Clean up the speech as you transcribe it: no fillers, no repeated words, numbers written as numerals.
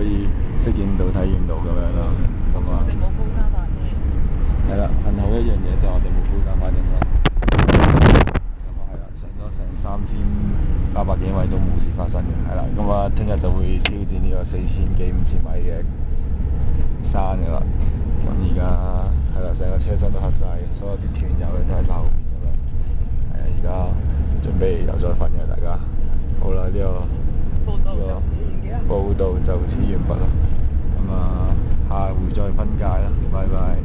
以適應到、體驗到咁樣咯。咁啊，我哋冇高山反應。係啦，幸好一樣嘢就係我哋冇高山反應咯。咁啊係啦，上咗成3800幾米都冇事發生嘅，係啦。咁啊，聽日就會挑戰呢個4000幾5000米嘅山㗎啦。咁而家係啦，成個車身都黑晒，所有啲團友咧都喺晒後邊咁樣。係啊，而家準備又再瞓嘅大家。好啦，呢個報道就此完畢啦。咁啊，下回再分解啦，拜拜。